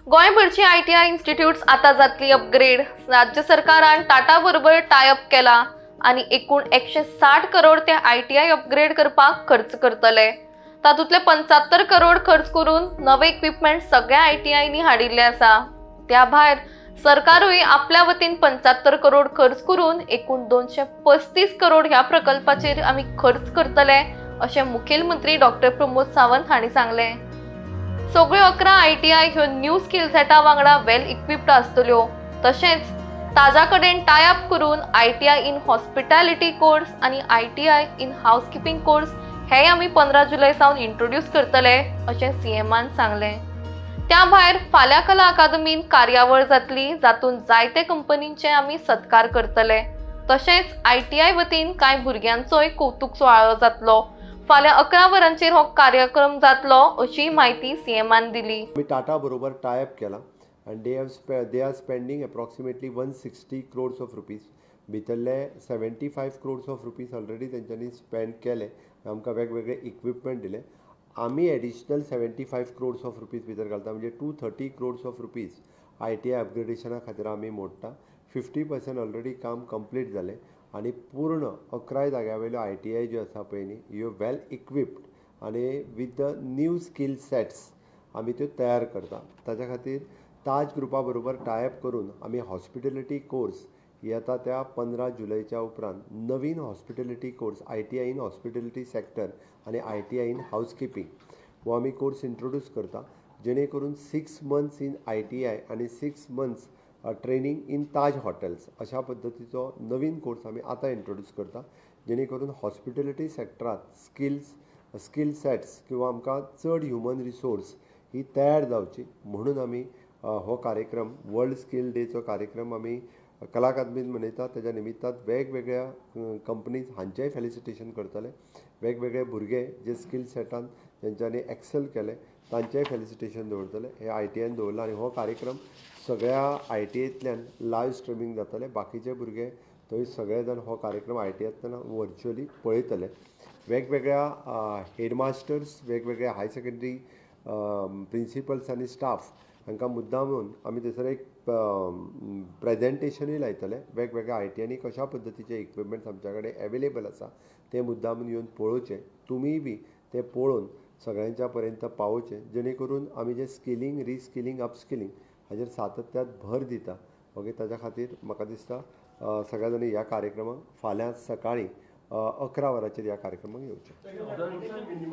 गोंयभरची ITI institutes आता जातली upgrade. राज्य सरकारान टाटा बरोबर टाय अप केला आणि एकूण 160 करोड त्या ITI अपग्रेड करपाक खर्च करतले। तातूंतले 75 करोड खर्च करून नवे इक्विपमेंट सगळ्या ITIनी हाडिल्ले आसा। त्या भायर सरकारूय आपल्या वतीन 75 करोड खर्च करून एकूण 235 करोड ह्या प्रकल्पाचेर आमी खर्च करतले अशें मुखेलमंत्री डॉक्टर प्रमोद सावंत हांणी सांगले। सगळ्यो 11 ITI ह्यो न्यू स्किल सेटा वांगडा वेल इक्विप्ड आसतल्यो। तशेंच ताजा कडेन टाय अप करून ITI इन हॉस्पिटॅलिटी कोर्स आणि ITI इन हाऊसकीपिंग कोर्स हे आमी 15 जुलै सावन इंट्रोड्यूस करतले अशें CMान सांगले। त्या भायर फाल्यां कला अकादमीन कार्यावळ जातली, जातून जायते कंपनींचे आमी सत्कार करतले। तशेंच ITI वतीन कांय भुरग्यांचोय कौतुक सुवाळो जातलो। फाल्यां 11 वरांचेर हो कार्यक्रम जातलो अशी माहिती CMान दिली। आमी टाटा बरोबर टाय अप केला आणि they are spending approximately 160 crores of rupees. भितरले 75 crores ऑफ रुपीज ऑलरेडी तेंच्यांनी स्पेंड केले, आमकां वेगवेगळे इक्विपमेंट दिले। आमी एडिशनल 75 crores ऑफ रुपीज भितर घालता, म्हणजे 230 crores ऑफ रुपीज ITI अपग्रेडेशना खातीर आमी मोडटा। 50% ऑलरेडी काम कंप्लीट जालें आणि पूर्ण 11 जाग्यावयल्यो ITI ज्यो आसा पळय न्ही, ह्यो वेल इक्विप्ड आणि with the new skill sets आमी त्यो तयार करता। ताच्या खातीर ताज ग्रुपा बरोबर टाय अप करून आमी हॉस्पिटॅलिटी कोर्स येता त्या 15 जुलैच्या उपरांत नवीन hospitality course ITI in hospitality sector आणि ITI इन हाऊसकीपिंग हो आमी कोर्स इंट्रोड्यूस करता, जेणे करून 6 months इन ITI आणि 6 months training in Taj hotels अशा पद्दतीचो नवीन कोर्स आमी आतां इंट्रोड्यूस करता, जेणे करून हॉस्पिटॅलिटी सेक्टरांत स्किल सेट्स किंवा आमकां चड ह्युमन रिसोर्स ही तयार जावची म्हणून आमी हो कार्यक्रम वर्ल्ड स्किल डेचो कार्यक्रम आमी कला अकादमींत मनयता। तेज्या निमित्तान वेगवेगळ्या कंपनीज हांचेंय फेलिसिटेशन करतले। वेगवेगळे भुरगे जे स्किल सेटान तेंच्यांनी एक्सेल केले तांचेंय फेलिसिटेशन दवरतले। हे ITIन दवरला आणि हो कार्यक्रम सगळ्या ITIंतल्यान लायव्ह स्ट्रिमींग जातले। बाकीचे भुरगे थंय सगळे जाण हो कार्यक्रम ITIंतल्यान वर्च्युअली पळयतले। वेगवेगळ्या हेडमास्टर्स, वेगवेगळ्या हाय सेकंडरी प्रिंसिपल्स आनी स्टाफ हांकां मुद्दामून आमी थंयसर एक प्रेजेंटेशनूय लायतले। वेगवेगळ्या ITIंनी कशा पद्दतीचे इक्विपमेंट्स आमच्या कडेन एवेलेबल आसा ते मुद्दामून येवन पळोवचे। तुमीय बी ते पळोवन सगळ्यांच्या पर्यंत पावोवचे, जेणे करून आमी जे स्किलिंग, रिस्किलिंग, अपस्किलिंग हाचेर सातत्यान भर दिता। ओके, ताच्या खातीर म्हाका दिसता सगळ्या जाणी ह्या कार्यक्रमाक फाल्यां सकाळीं 11 वरांचेर ह्या कार्यक्रमाक येवचें।